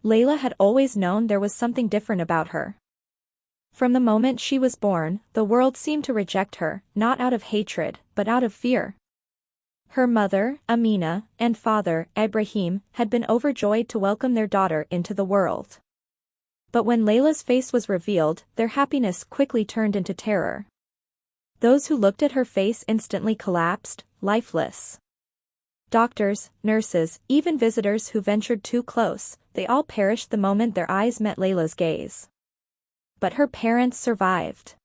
Layla had always known there was something different about her. From the moment she was born, the world seemed to reject her, not out of hatred, but out of fear. Her mother, Amina, and father, Ibrahim, had been overjoyed to welcome their daughter into the world. But when Layla's face was revealed, their happiness quickly turned into terror. Those who looked at her face instantly collapsed, lifeless. Doctors, nurses, even visitors who ventured too close, they all perished the moment their eyes met Layla's gaze. But her parents survived.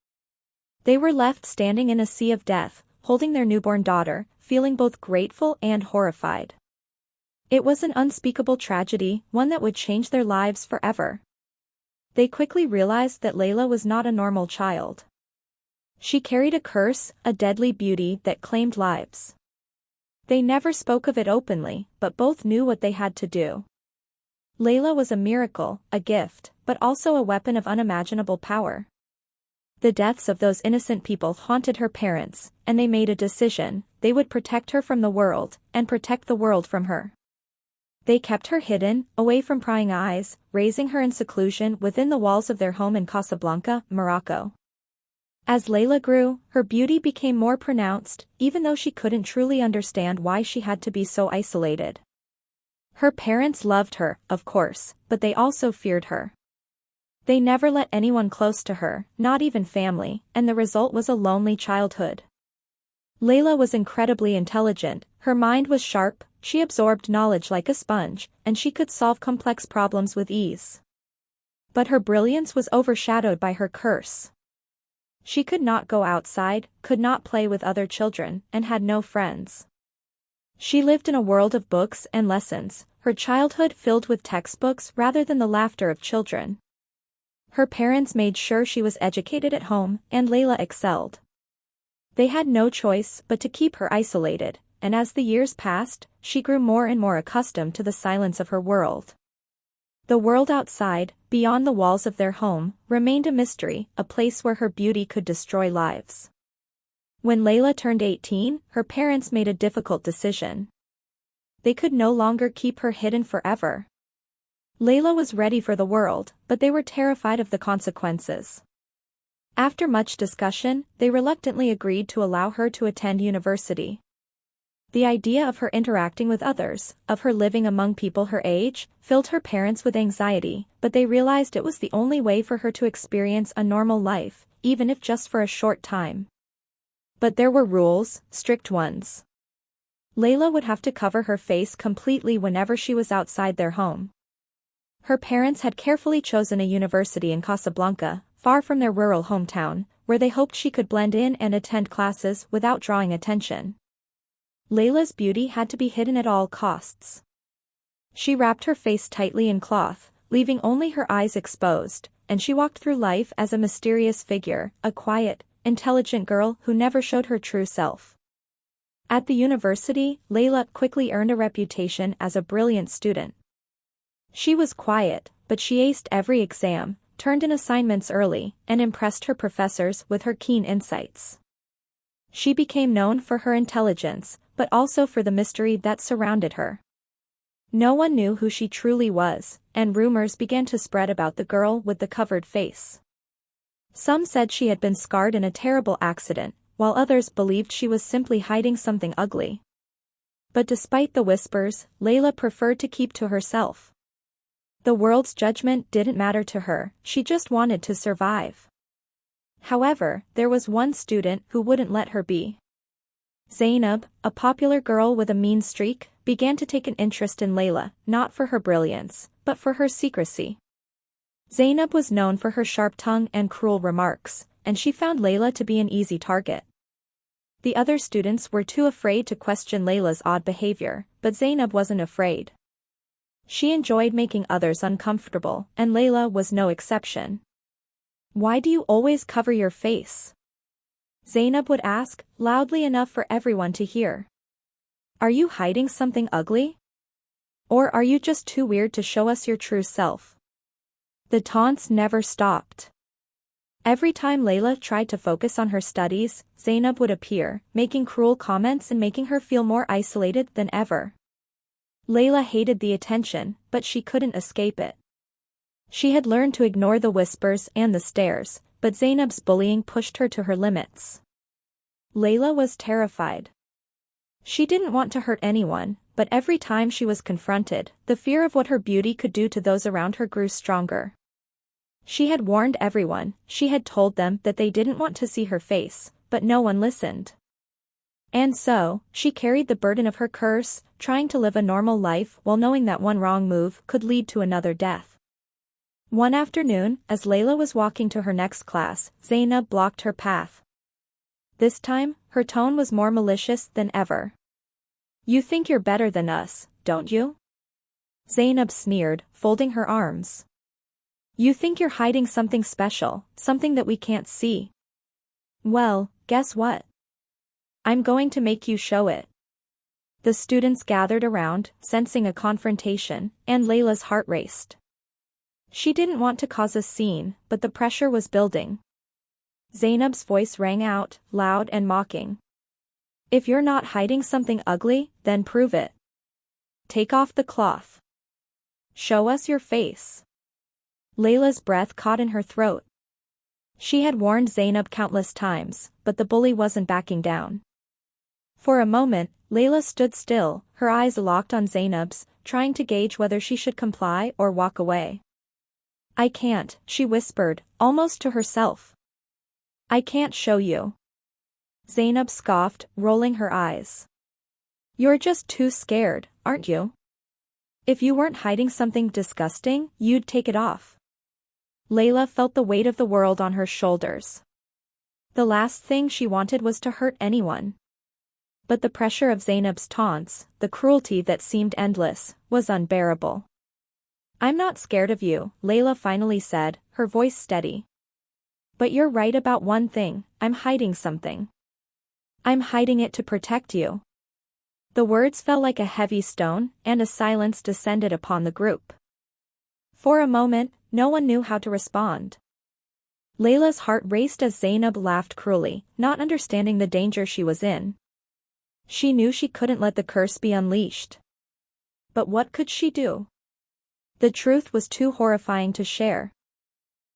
They were left standing in a sea of death, holding their newborn daughter, feeling both grateful and horrified. It was an unspeakable tragedy, one that would change their lives forever. They quickly realized that Layla was not a normal child. She carried a curse, a deadly beauty that claimed lives. They never spoke of it openly, but both knew what they had to do. Layla was a miracle, a gift, but also a weapon of unimaginable power. The deaths of those innocent people haunted her parents, and they made a decision: they would protect her from the world, and protect the world from her. They kept her hidden, away from prying eyes, raising her in seclusion within the walls of their home in Casablanca, Morocco. As Layla grew, her beauty became more pronounced, even though she couldn't truly understand why she had to be so isolated. Her parents loved her, of course, but they also feared her. They never let anyone close to her, not even family, and the result was a lonely childhood. Layla was incredibly intelligent, her mind was sharp, she absorbed knowledge like a sponge, and she could solve complex problems with ease. But her brilliance was overshadowed by her curse. She could not go outside, could not play with other children, and had no friends. She lived in a world of books and lessons, her childhood filled with textbooks rather than the laughter of children. Her parents made sure she was educated at home, and Layla excelled. They had no choice but to keep her isolated, and as the years passed, she grew more and more accustomed to the silence of her world. The world outside, beyond the walls of their home, remained a mystery, a place where her beauty could destroy lives. When Layla turned 18, her parents made a difficult decision. They could no longer keep her hidden forever. Layla was ready for the world, but they were terrified of the consequences. After much discussion, they reluctantly agreed to allow her to attend university. The idea of her interacting with others, of her living among people her age, filled her parents with anxiety, but they realized it was the only way for her to experience a normal life, even if just for a short time. But there were rules, strict ones. Layla would have to cover her face completely whenever she was outside their home. Her parents had carefully chosen a university in Casablanca, far from their rural hometown, where they hoped she could blend in and attend classes without drawing attention. Layla's beauty had to be hidden at all costs. She wrapped her face tightly in cloth, leaving only her eyes exposed, and she walked through life as a mysterious figure, a quiet, intelligent girl who never showed her true self. At the university, Layla quickly earned a reputation as a brilliant student. She was quiet, but she aced every exam, turned in assignments early, and impressed her professors with her keen insights. She became known for her intelligence, but also for the mystery that surrounded her. No one knew who she truly was, and rumors began to spread about the girl with the covered face. Some said she had been scarred in a terrible accident, while others believed she was simply hiding something ugly. But despite the whispers, Layla preferred to keep to herself. The world's judgment didn't matter to her, she just wanted to survive. However, there was one student who wouldn't let her be. Zaynab, a popular girl with a mean streak, began to take an interest in Layla, not for her brilliance, but for her secrecy. Zaynab was known for her sharp tongue and cruel remarks, and she found Layla to be an easy target. The other students were too afraid to question Layla's odd behavior, but Zaynab wasn't afraid. She enjoyed making others uncomfortable, and Layla was no exception. "Why do you always cover your face?" Zaynab would ask, loudly enough for everyone to hear. "Are you hiding something ugly? Or are you just too weird to show us your true self?" The taunts never stopped. Every time Layla tried to focus on her studies, Zaynab would appear, making cruel comments and making her feel more isolated than ever. Layla hated the attention, but she couldn't escape it. She had learned to ignore the whispers and the stares, but Zaynab's bullying pushed her to her limits. Layla was terrified. She didn't want to hurt anyone, but every time she was confronted, the fear of what her beauty could do to those around her grew stronger. She had warned everyone, she had told them that they didn't want to see her face, but no one listened. And so, she carried the burden of her curse, trying to live a normal life while knowing that one wrong move could lead to another death. One afternoon, as Layla was walking to her next class, Zaynab blocked her path. This time, her tone was more malicious than ever. "You think you're better than us, don't you?" Zaynab sneered, folding her arms. "You think you're hiding something special, something that we can't see. Well, guess what? I'm going to make you show it." The students gathered around, sensing a confrontation, and Layla's heart raced. She didn't want to cause a scene, but the pressure was building. Zaynab's voice rang out, loud and mocking. "If you're not hiding something ugly, then prove it. Take off the cloth. Show us your face." Layla's breath caught in her throat. She had warned Zaynab countless times, but the bully wasn't backing down. For a moment, Layla stood still, her eyes locked on Zaynab's, trying to gauge whether she should comply or walk away. "I can't," she whispered, almost to herself. "I can't show you." Zaynab scoffed, rolling her eyes. "You're just too scared, aren't you? If you weren't hiding something disgusting, you'd take it off." Layla felt the weight of the world on her shoulders. The last thing she wanted was to hurt anyone. But the pressure of Zaynab's taunts, the cruelty that seemed endless, was unbearable. "I'm not scared of you," Layla finally said, her voice steady. "But you're right about one thing, I'm hiding something. I'm hiding it to protect you." The words fell like a heavy stone, and a silence descended upon the group. For a moment, no one knew how to respond. Layla's heart raced as Zaynab laughed cruelly, not understanding the danger she was in. She knew she couldn't let the curse be unleashed. But what could she do? The truth was too horrifying to share.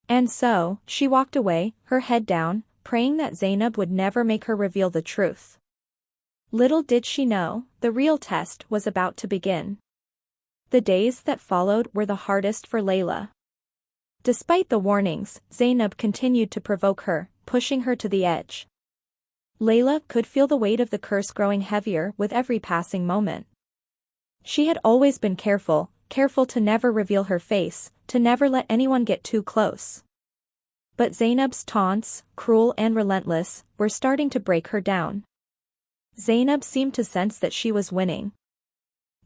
And so, she walked away, her head down, praying that Zaynab would never make her reveal the truth. Little did she know, the real test was about to begin. The days that followed were the hardest for Layla. Despite the warnings, Zaynab continued to provoke her, pushing her to the edge. Layla could feel the weight of the curse growing heavier with every passing moment. She had always been careful to never reveal her face, to never let anyone get too close. But Zaynab's taunts, cruel and relentless, were starting to break her down. Zaynab seemed to sense that she was winning.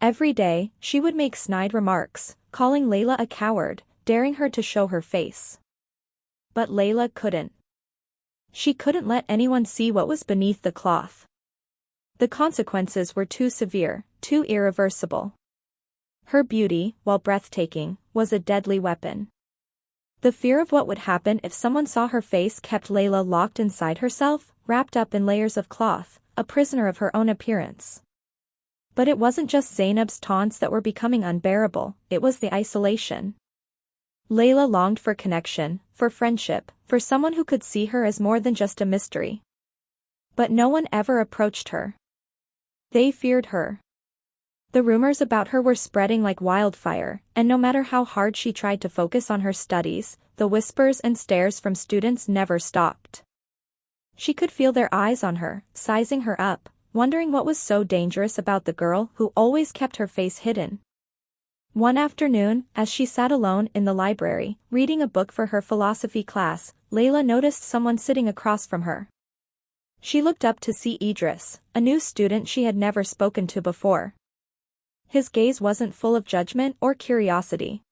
Every day, she would make snide remarks, calling Layla a coward, daring her to show her face. But Layla couldn't. She couldn't let anyone see what was beneath the cloth. The consequences were too severe, too irreversible. Her beauty, while breathtaking, was a deadly weapon. The fear of what would happen if someone saw her face kept Layla locked inside herself, wrapped up in layers of cloth, a prisoner of her own appearance. But it wasn't just Zaynab's taunts that were becoming unbearable, it was the isolation. Layla longed for connection, for friendship, for someone who could see her as more than just a mystery. But no one ever approached her. They feared her. The rumors about her were spreading like wildfire, and no matter how hard she tried to focus on her studies, the whispers and stares from students never stopped. She could feel their eyes on her, sizing her up, wondering what was so dangerous about the girl who always kept her face hidden. One afternoon, as she sat alone in the library, reading a book for her philosophy class, Layla noticed someone sitting across from her. She looked up to see Idriss, a new student she had never spoken to before. His gaze wasn't full of judgment or curiosity.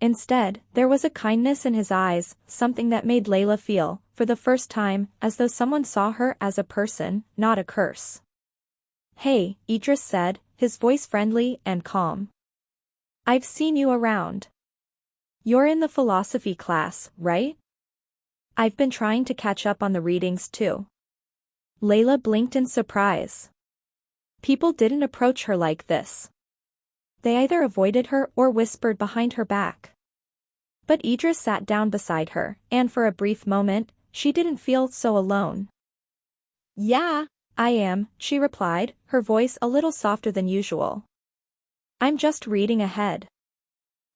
Instead, there was a kindness in his eyes, something that made Layla feel, for the first time, as though someone saw her as a person, not a curse. "Hey," Idriss said, his voice friendly and calm. "I've seen you around. You're in the philosophy class, right? I've been trying to catch up on the readings too." Layla blinked in surprise. People didn't approach her like this. They either avoided her or whispered behind her back. But Idriss sat down beside her, and for a brief moment, she didn't feel so alone. Yeah, I am, she replied, her voice a little softer than usual. I'm just reading ahead.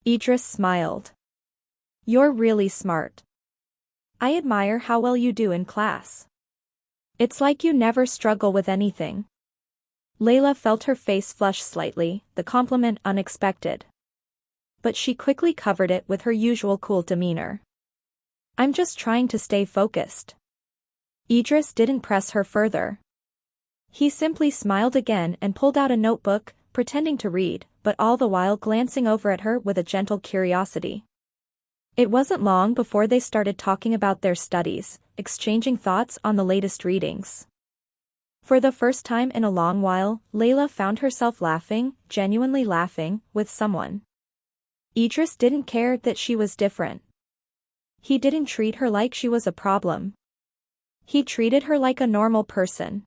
Idriss smiled. You're really smart. I admire how well you do in class. It's like you never struggle with anything. Layla felt her face flush slightly, the compliment unexpected. But she quickly covered it with her usual cool demeanor. I'm just trying to stay focused. Idriss didn't press her further. He simply smiled again and pulled out a notebook, pretending to read, but all the while glancing over at her with a gentle curiosity. It wasn't long before they started talking about their studies, exchanging thoughts on the latest readings. For the first time in a long while, Layla found herself laughing, genuinely laughing, with someone. Idriss didn't care that she was different. He didn't treat her like she was a problem. He treated her like a normal person.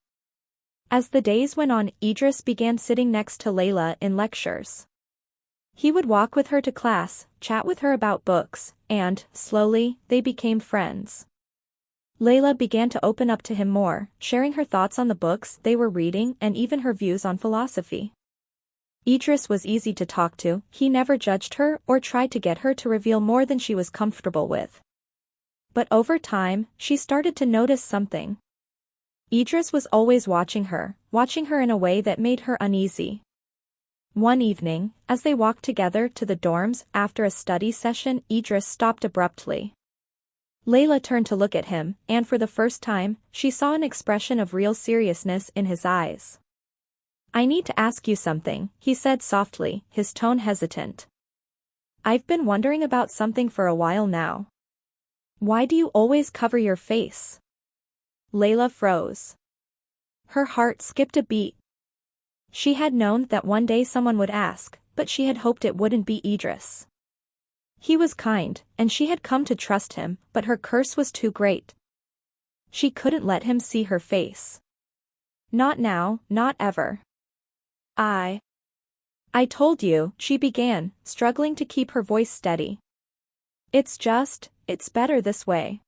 As the days went on, Idriss began sitting next to Layla in lectures. He would walk with her to class, chat with her about books, and, slowly, they became friends. Layla began to open up to him more, sharing her thoughts on the books they were reading and even her views on philosophy. Idriss was easy to talk to, he never judged her or tried to get her to reveal more than she was comfortable with. But over time, she started to notice something. Idriss was always watching her in a way that made her uneasy. One evening, as they walked together to the dorms after a study session, Idriss stopped abruptly. Layla turned to look at him, and for the first time, she saw an expression of real seriousness in his eyes. I need to ask you something, he said softly, his tone hesitant. I've been wondering about something for a while now. Why do you always cover your face? Layla froze. Her heart skipped a beat. She had known that one day someone would ask, but she had hoped it wouldn't be Idriss. He was kind, and she had come to trust him, but her curse was too great. She couldn't let him see her face. Not now, not ever. I told you, she began, struggling to keep her voice steady. It's better this way.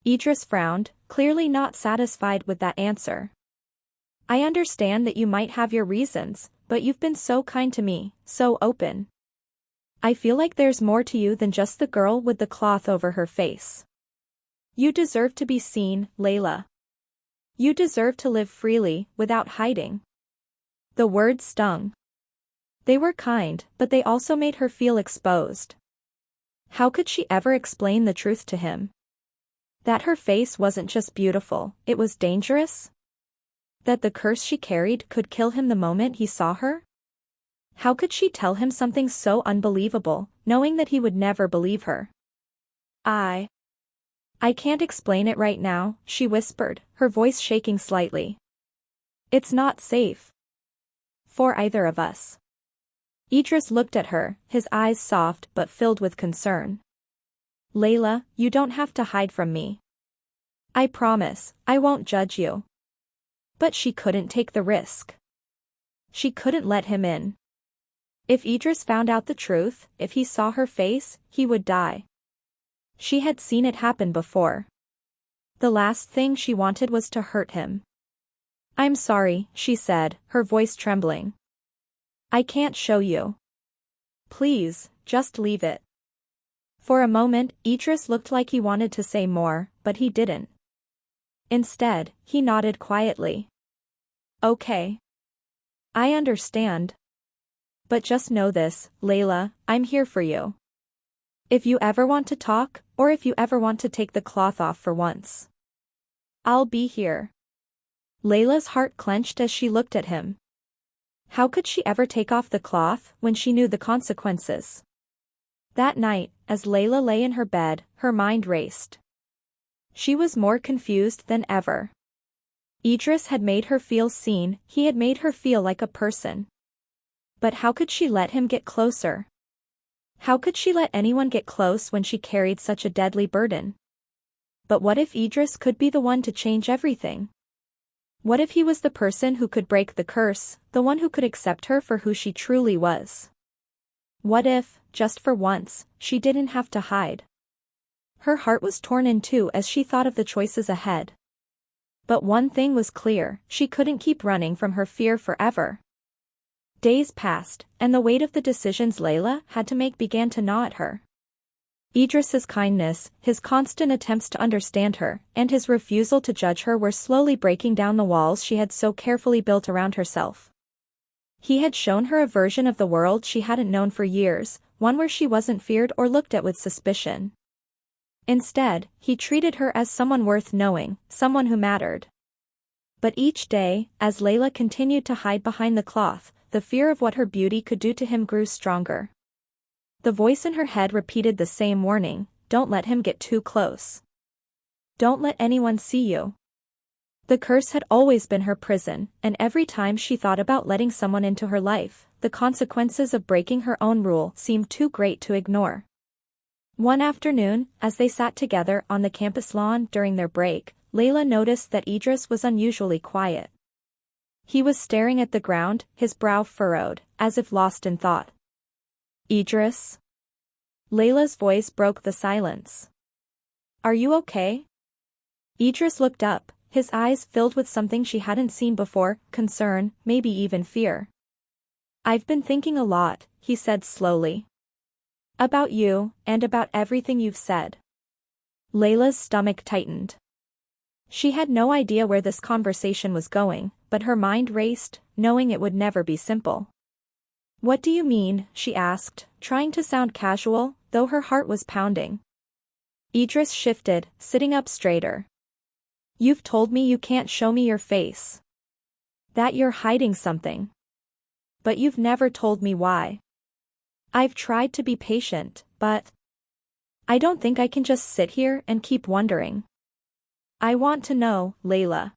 Idriss frowned, clearly not satisfied with that answer. I understand that you might have your reasons, but you've been so kind to me, so open. I feel like there's more to you than just the girl with the cloth over her face. You deserve to be seen, Layla. You deserve to live freely, without hiding. The words stung. They were kind, but they also made her feel exposed. How could she ever explain the truth to him? That her face wasn't just beautiful, it was dangerous? That the curse she carried could kill him the moment he saw her? How could she tell him something so unbelievable, knowing that he would never believe her? I can't explain it right now, she whispered, her voice shaking slightly. It's not safe. For either of us. Idriss looked at her, his eyes soft but filled with concern. Layla, you don't have to hide from me. I promise, I won't judge you. But she couldn't take the risk. She couldn't let him in. If Idriss found out the truth, if he saw her face, he would die. She had seen it happen before. The last thing she wanted was to hurt him. I'm sorry, she said, her voice trembling. I can't show you. Please, just leave it. For a moment, Idriss looked like he wanted to say more, but he didn't. Instead, he nodded quietly. Okay. I understand. But just know this, Layla, I'm here for you. If you ever want to talk, or if you ever want to take the cloth off for once, I'll be here. Layla's heart clenched as she looked at him. How could she ever take off the cloth when she knew the consequences? That night, as Layla lay in her bed, her mind raced. She was more confused than ever. Idriss had made her feel seen, he had made her feel like a person. But how could she let him get closer? How could she let anyone get close when she carried such a deadly burden? But what if Idriss could be the one to change everything? What if he was the person who could break the curse, the one who could accept her for who she truly was? What if, just for once, she didn't have to hide. Her heart was torn in two as she thought of the choices ahead. But one thing was clear, she couldn't keep running from her fear forever. Days passed, and the weight of the decisions Layla had to make began to gnaw at her. Idriss's kindness, his constant attempts to understand her, and his refusal to judge her were slowly breaking down the walls she had so carefully built around herself. He had shown her a version of the world she hadn't known for years, one where she wasn't feared or looked at with suspicion. Instead, he treated her as someone worth knowing, someone who mattered. But each day, as Layla continued to hide behind the cloth, the fear of what her beauty could do to him grew stronger. The voice in her head repeated the same warning, don't let him get too close. Don't let anyone see you. The curse had always been her prison, and every time she thought about letting someone into her life, the consequences of breaking her own rule seemed too great to ignore. One afternoon, as they sat together on the campus lawn during their break, Layla noticed that Idriss was unusually quiet. He was staring at the ground, his brow furrowed, as if lost in thought. Idriss? Layla's voice broke the silence. Are you okay? Idriss looked up, his eyes filled with something she hadn't seen before, concern, maybe even fear. I've been thinking a lot, he said slowly. About you, and about everything you've said. Layla's stomach tightened. She had no idea where this conversation was going, but her mind raced, knowing it would never be simple. What do you mean? She asked, trying to sound casual, though her heart was pounding. Idriss shifted, sitting up straighter. You've told me you can't show me your face. That you're hiding something. But you've never told me why. I've tried to be patient, but I don't think I can just sit here and keep wondering. I want to know, Layla.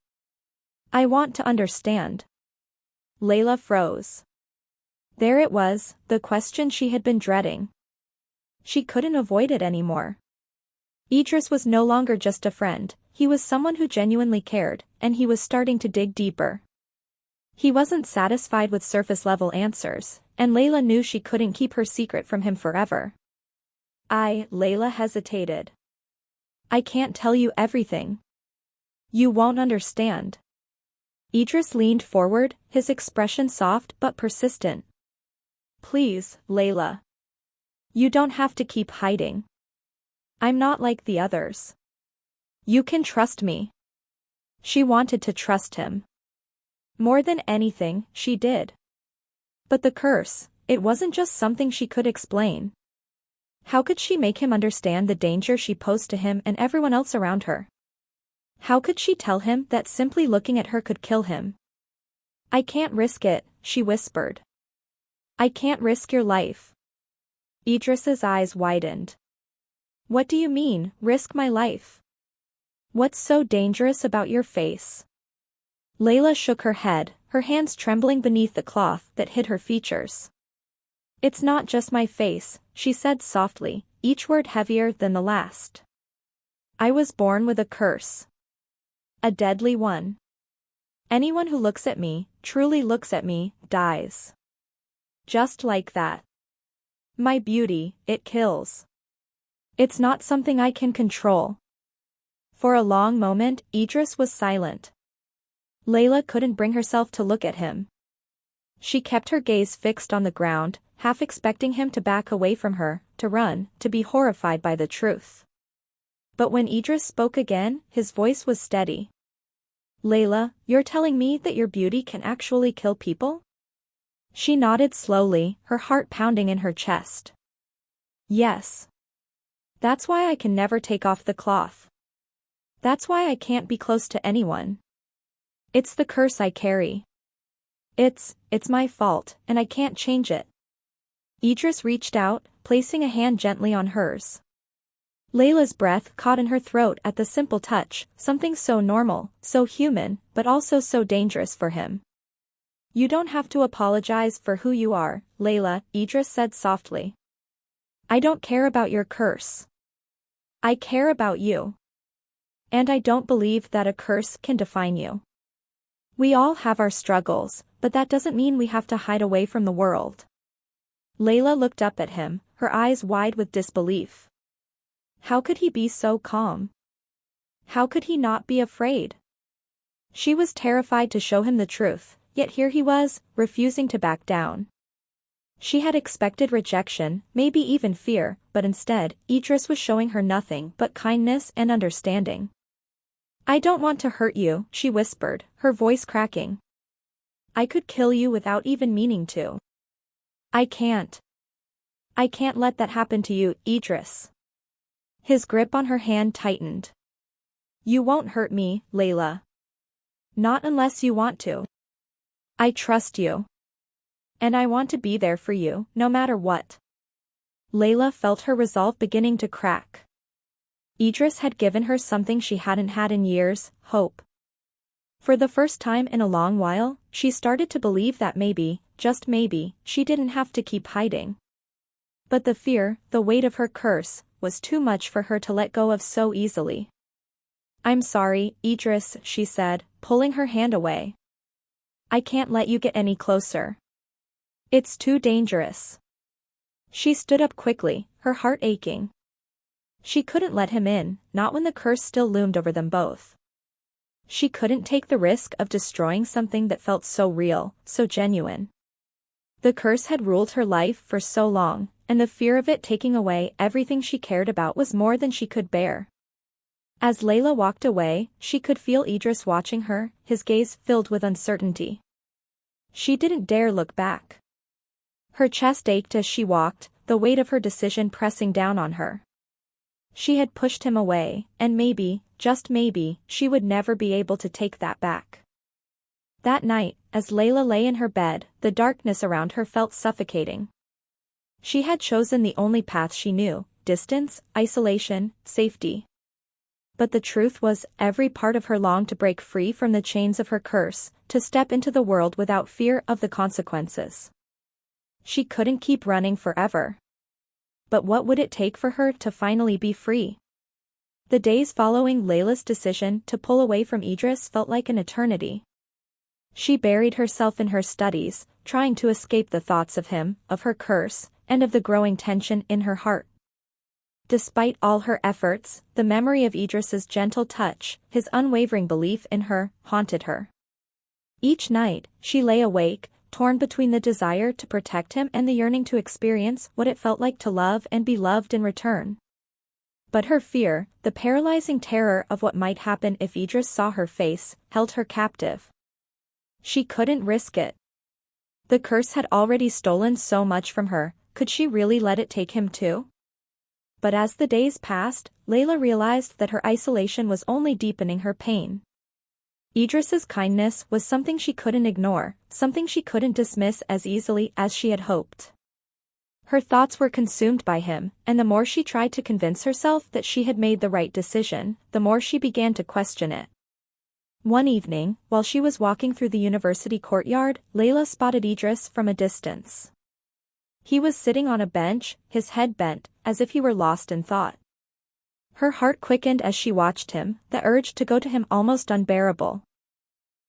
I want to understand. Layla froze. There it was, the question she had been dreading. She couldn't avoid it anymore. Idriss was no longer just a friend, he was someone who genuinely cared, and he was starting to dig deeper. He wasn't satisfied with surface-level answers, and Layla knew she couldn't keep her secret from him forever. Layla hesitated. I can't tell you everything. You won't understand. Idriss leaned forward, his expression soft but persistent. Please, Layla. You don't have to keep hiding. I'm not like the others. You can trust me. She wanted to trust him. More than anything, she did. But the curse, it wasn't just something she could explain. How could she make him understand the danger she posed to him and everyone else around her? How could she tell him that simply looking at her could kill him? I can't risk it, she whispered. I can't risk your life. Idriss's eyes widened. What do you mean, risk my life? What's so dangerous about your face? Layla shook her head, her hands trembling beneath the cloth that hid her features. It's not just my face, she said softly, each word heavier than the last. I was born with a curse. A deadly one. Anyone who looks at me, truly looks at me, dies. Just like that. My beauty, it kills. It's not something I can control. For a long moment, Idriss was silent. Layla couldn't bring herself to look at him. She kept her gaze fixed on the ground, half expecting him to back away from her, to run, to be horrified by the truth. But when Idriss spoke again, his voice was steady. Layla, you're telling me that your beauty can actually kill people? She nodded slowly, her heart pounding in her chest. Yes. That's why I can never take off the cloth. That's why I can't be close to anyone. It's the curse I carry. It's my fault, and I can't change it. Idriss reached out, placing a hand gently on hers. Layla's breath caught in her throat at the simple touch, something so normal, so human, but also so dangerous for him. You don't have to apologize for who you are, Layla, Idriss said softly. I don't care about your curse. I care about you. And I don't believe that a curse can define you. We all have our struggles, but that doesn't mean we have to hide away from the world. Layla looked up at him, her eyes wide with disbelief. How could he be so calm? How could he not be afraid? She was terrified to show him the truth, yet here he was, refusing to back down. She had expected rejection, maybe even fear, but instead, Idriss was showing her nothing but kindness and understanding. "I don't want to hurt you," she whispered, her voice cracking. "I could kill you without even meaning to. I can't. I can't let that happen to you, Idriss." His grip on her hand tightened. "You won't hurt me, Layla. Not unless you want to. I trust you. And I want to be there for you, no matter what." Layla felt her resolve beginning to crack. Idriss had given her something she hadn't had in years, hope. For the first time in a long while, she started to believe that maybe, just maybe, she didn't have to keep hiding. But the fear, the weight of her curse, was too much for her to let go of so easily. "I'm sorry, Idriss," she said, pulling her hand away. "I can't let you get any closer. It's too dangerous." She stood up quickly, her heart aching. She couldn't let him in, not when the curse still loomed over them both. She couldn't take the risk of destroying something that felt so real, so genuine. The curse had ruled her life for so long, and the fear of it taking away everything she cared about was more than she could bear. As Layla walked away, she could feel Idriss watching her, his gaze filled with uncertainty. She didn't dare look back. Her chest ached as she walked, the weight of her decision pressing down on her. She had pushed him away, and maybe, just maybe, she would never be able to take that back. That night, as Layla lay in her bed, the darkness around her felt suffocating. She had chosen the only path she knew: distance, isolation, safety. But the truth was, every part of her longed to break free from the chains of her curse, to step into the world without fear of the consequences. She couldn't keep running forever. But what would it take for her to finally be free? The days following Layla's decision to pull away from Idriss felt like an eternity. She buried herself in her studies, trying to escape the thoughts of him, of her curse, and of the growing tension in her heart. Despite all her efforts, the memory of Idriss's gentle touch, his unwavering belief in her, haunted her. Each night, she lay awake, torn between the desire to protect him and the yearning to experience what it felt like to love and be loved in return. But her fear, the paralyzing terror of what might happen if Idriss saw her face, held her captive. She couldn't risk it. The curse had already stolen so much from her, could she really let it take him too? But as the days passed, Layla realized that her isolation was only deepening her pain. Idriss's kindness was something she couldn't ignore, something she couldn't dismiss as easily as she had hoped. Her thoughts were consumed by him, and the more she tried to convince herself that she had made the right decision, the more she began to question it. One evening, while she was walking through the university courtyard, Layla spotted Idriss from a distance. He was sitting on a bench, his head bent, as if he were lost in thought. Her heart quickened as she watched him, the urge to go to him almost unbearable.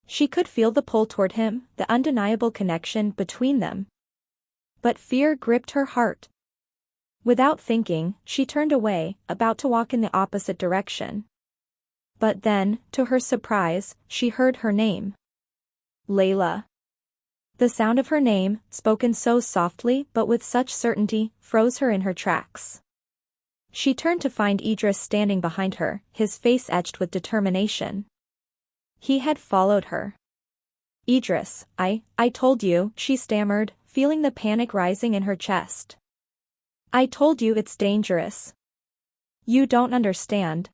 She could feel the pull toward him, the undeniable connection between them. But fear gripped her heart. Without thinking, she turned away, about to walk in the opposite direction. But then, to her surprise, she heard her name. Layla. The sound of her name, spoken so softly but with such certainty, froze her in her tracks. She turned to find Idriss standing behind her, his face etched with determination. He had followed her. "Idriss, I told you," she stammered, feeling the panic rising in her chest. "I told you it's dangerous. You don't understand."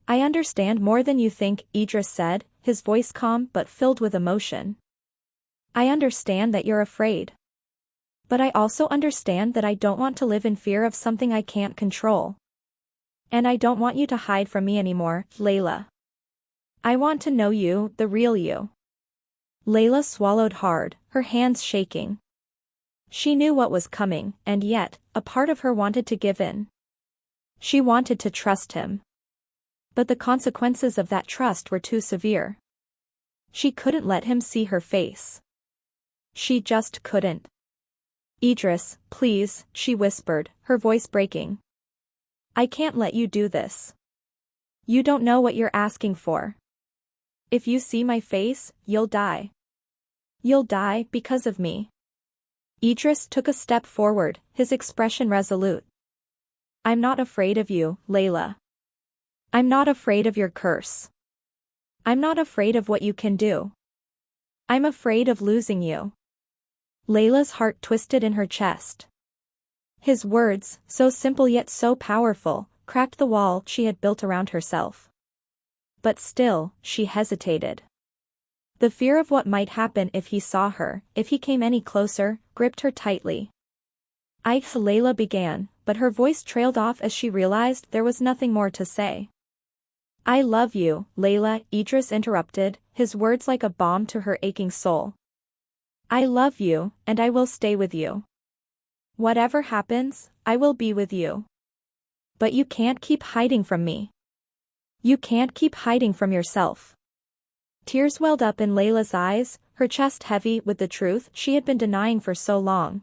"I understand more than you think," Idriss said, his voice calm but filled with emotion. "I understand that you're afraid. But I also understand that I don't want to live in fear of something I can't control. And I don't want you to hide from me anymore, Layla. I want to know you, the real you." Layla swallowed hard, her hands shaking. She knew what was coming, and yet, a part of her wanted to give in. She wanted to trust him. But the consequences of that trust were too severe. She couldn't let him see her face. She just couldn't. Idriss, please, she whispered, her voice breaking. I can't let you do this. You don't know what you're asking for. If you see my face, you'll die. You'll die because of me. Idriss took a step forward, his expression resolute. I'm not afraid of you, Layla. I'm not afraid of your curse. I'm not afraid of what you can do. I'm afraid of losing you. Layla's heart twisted in her chest. His words, so simple yet so powerful, cracked the wall she had built around herself. But still, she hesitated. The fear of what might happen if he saw her, if he came any closer, gripped her tightly. Layla began, but her voice trailed off as she realized there was nothing more to say. I love you, Layla, Idriss interrupted, his words like a balm to her aching soul. I love you, and I will stay with you. Whatever happens, I will be with you. But you can't keep hiding from me. You can't keep hiding from yourself. Tears welled up in Layla's eyes, her chest heavy with the truth she had been denying for so long.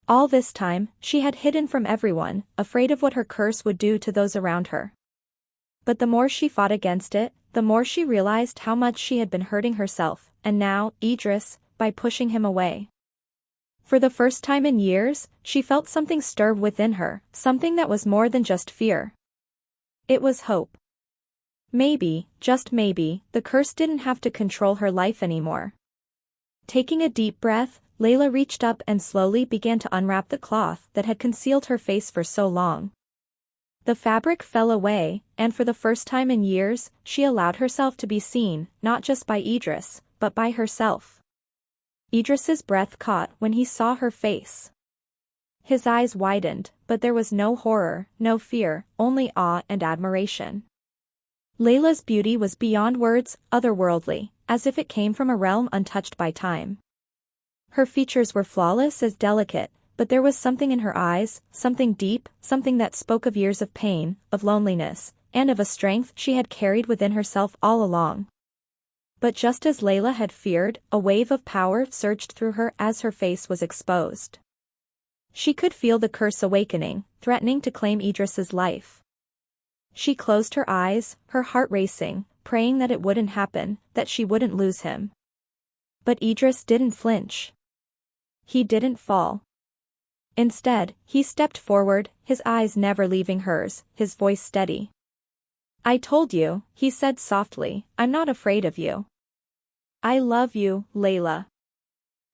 All this time, she had hidden from everyone, afraid of what her curse would do to those around her. But the more she fought against it, the more she realized how much she had been hurting herself, and now, Idriss, by pushing him away. For the first time in years, she felt something stir within her, something that was more than just fear. It was hope. Maybe, just maybe, the curse didn't have to control her life anymore. Taking a deep breath, Layla reached up and slowly began to unwrap the cloth that had concealed her face for so long. The fabric fell away, and for the first time in years, she allowed herself to be seen, not just by Idriss, but by herself. Idriss's breath caught when he saw her face. His eyes widened, but there was no horror, no fear, only awe and admiration. Layla's beauty was beyond words, otherworldly, as if it came from a realm untouched by time. Her features were flawless as delicate, but there was something in her eyes, something deep, something that spoke of years of pain, of loneliness, and of a strength she had carried within herself all along. But just as Layla had feared, a wave of power surged through her as her face was exposed. She could feel the curse awakening, threatening to claim Idriss's life. She closed her eyes, her heart racing, praying that it wouldn't happen, that she wouldn't lose him. But Idriss didn't flinch. He didn't fall. Instead, he stepped forward, his eyes never leaving hers, his voice steady. I told you, he said softly, I'm not afraid of you. I love you, Layla.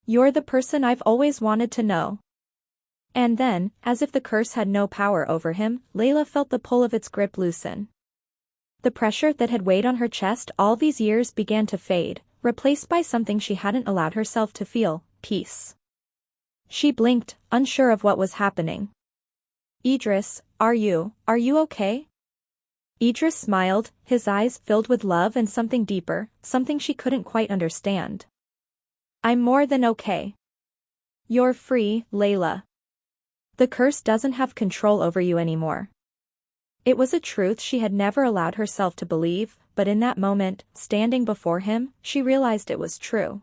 You're the person I've always wanted to know. And then, as if the curse had no power over him, Layla felt the pull of its grip loosen. The pressure that had weighed on her chest all these years began to fade, replaced by something she hadn't allowed herself to feel, peace. She blinked, unsure of what was happening. Idriss, are you okay? Idriss smiled, his eyes filled with love and something deeper, something she couldn't quite understand. I'm more than okay. You're free, Layla. The curse doesn't have control over you anymore. It was a truth she had never allowed herself to believe, but in that moment, standing before him, she realized it was true.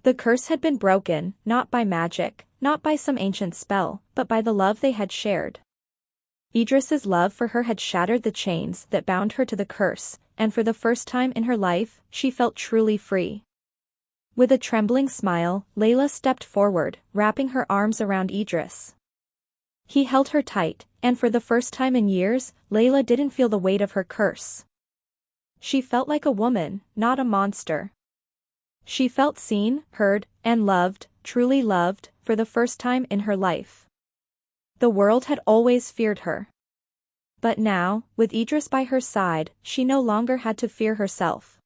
The curse had been broken, not by magic, not by some ancient spell, but by the love they had shared. Idriss's love for her had shattered the chains that bound her to the curse, and for the first time in her life, she felt truly free. With a trembling smile, Layla stepped forward, wrapping her arms around Idriss. He held her tight, and for the first time in years, Layla didn't feel the weight of her curse. She felt like a woman, not a monster. She felt seen, heard, and loved, truly loved, for the first time in her life. The world had always feared her. But now, with Idriss by her side, she no longer had to fear herself.